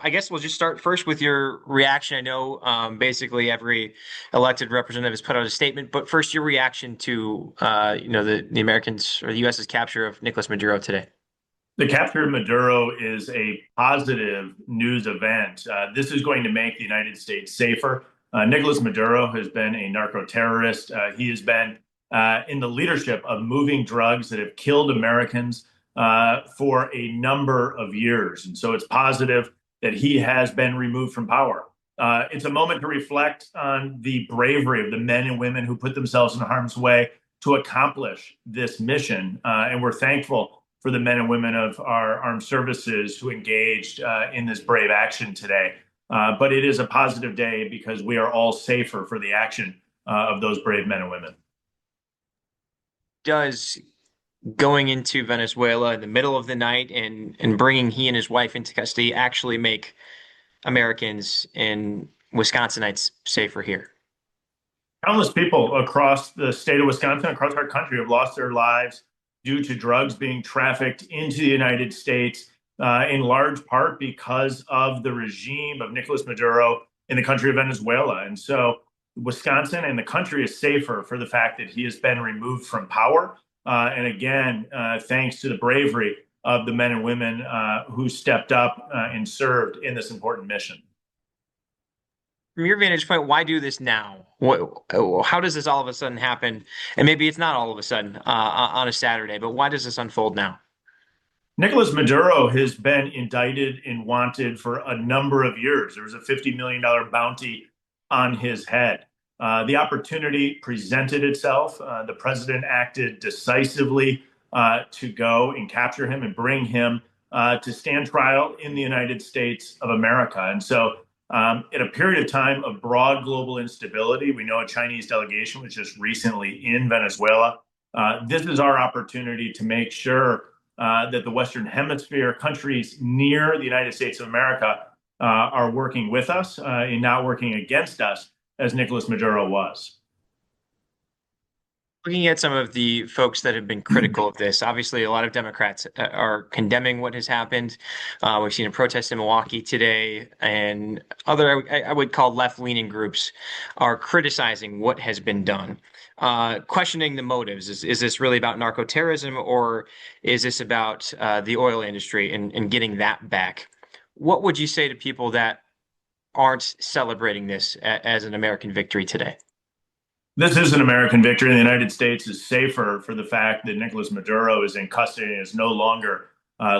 I guess we'll just start first with your reaction. I know basically every elected representative has put out a statement, but first your reaction to the Americans or the U.S.'s capture of Nicolas Maduro today. The capture of Maduro is a positive news event. This is going to make the United States safer. Nicolas Maduro has been a narco terrorist. He has been in the leadership of moving drugs that have killed Americans for a number of years. And so it's positive that he has been removed from power. It's a moment to reflect on the bravery of the men and women who put themselves in harm's way to accomplish this mission. And we're thankful for the men and women of our armed services who engaged in this brave action today. But it is a positive day because we are all safer for the action of those brave men and women. Does going into Venezuela in the middle of the night and bringing he and his wife into custody actually make Americans and Wisconsinites safer here? Countless people across the state of Wisconsin, across our country, have lost their lives due to drugs being trafficked into the United States, in large part because of the regime of Nicolas Maduro in the country of Venezuela. And so Wisconsin and the country is safer for the fact that he has been removed from power. And again, thanks to the bravery of the men and women who stepped up and served in this important mission. From your vantage point, why do this now? How does this all of a sudden happen? And maybe it's not all of a sudden on a Saturday, but why does this unfold now? Nicolas Maduro has been indicted and wanted for a number of years. There was a $50 million bounty on his head. The opportunity presented itself. The president acted decisively to go and capture him and bring him to stand trial in the United States of America. And so in a period of time of broad global instability, we know a Chinese delegation was just recently in Venezuela. This is our opportunity to make sure that the Western Hemisphere countries near the United States of America are working with us and not working against us, as Nicolas Maduro was. Looking at some of the folks that have been critical of this, obviously a lot of Democrats are condemning what has happened. We've seen a protest in Milwaukee today, and other, I would call left-leaning groups are criticizing what has been done, questioning the motives. Is this really about narco-terrorism, or is this about the oil industry and getting that back? What would you say to people that aren't celebrating this as an American victory today? This is an American victory. The United States is safer for the fact that Nicolas Maduro is in custody and is no longer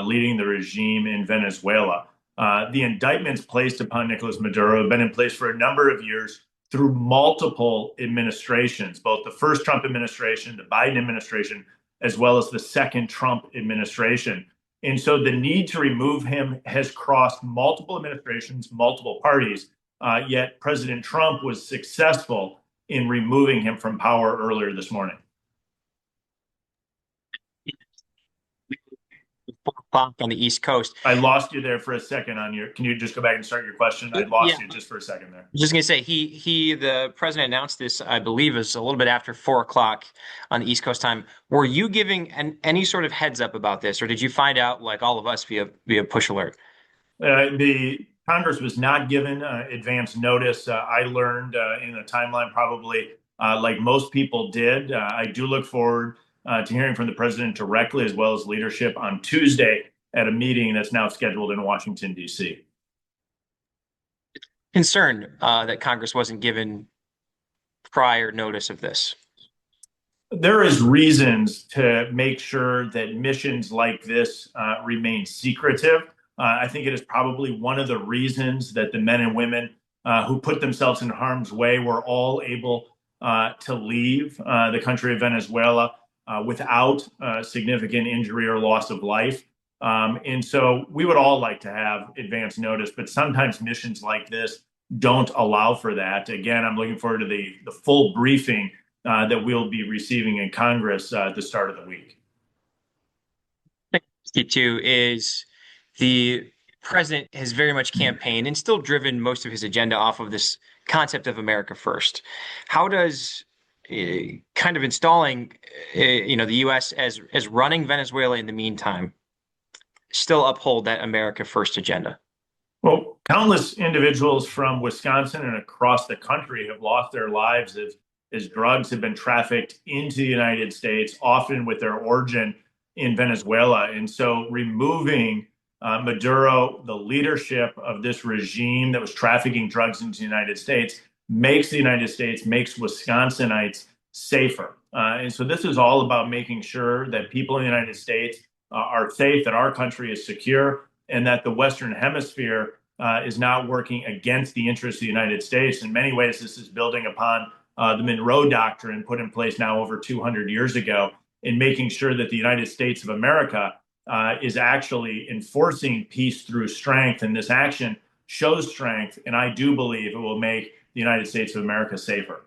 leading the regime in Venezuela. The indictments placed upon Nicolas Maduro have been in place for a number of years through multiple administrations, both the first Trump administration, the Biden administration, as well as the second Trump administration. And so the need to remove him has crossed multiple administrations, multiple parties, yet President Trump was successful in removing him from power earlier this morning. 4 o'clock on the East Coast. I lost you there for a second on your. Can you just go back and start your question? I lost you just for a second there. I was just gonna say the president announced this, I believe, is a little bit after 4 o'clock on the East Coast time. Were you giving any sort of heads up about this, or did you find out like all of us via push alert? The Congress was not given advance notice. I learned in a timeline probably like most people did. I do look forward to hearing from the president directly, as well as leadership on Tuesday at a meeting that's now scheduled in Washington, D.C. Concerned that Congress wasn't given prior notice of this. There is reasons to make sure that missions like this remain secretive. I think it is probably one of the reasons that the men and women who put themselves in harm's way were all able to leave the country of Venezuela without significant injury or loss of life. And so we would all like to have advance notice, but sometimes missions like this don't allow for that. Again, I'm looking forward to the full briefing that we'll be receiving in Congress at the start of the week. Too is the president has very much campaigned and still driven most of his agenda off of this concept of America first. How does kind of installing, the U.S. as running Venezuela in the meantime still uphold that America first agenda? Well, Countless individuals from Wisconsin and across the country have lost their lives as drugs have been trafficked into the United States, often with their origin in Venezuela. And so removing Maduro, the leadership of this regime that was trafficking drugs into the United States, makes the United States, makes Wisconsinites safer. And so this is all about making sure that people in the United States are safe, that our country is secure, and that the Western Hemisphere is not working against the interests of the United States. In many ways, this is building upon the Monroe Doctrine put in place now over 200 years ago in making sure that the United States of America is actually enforcing peace through strength. And this action shows strength, and I do believe it will make the United States of America safer.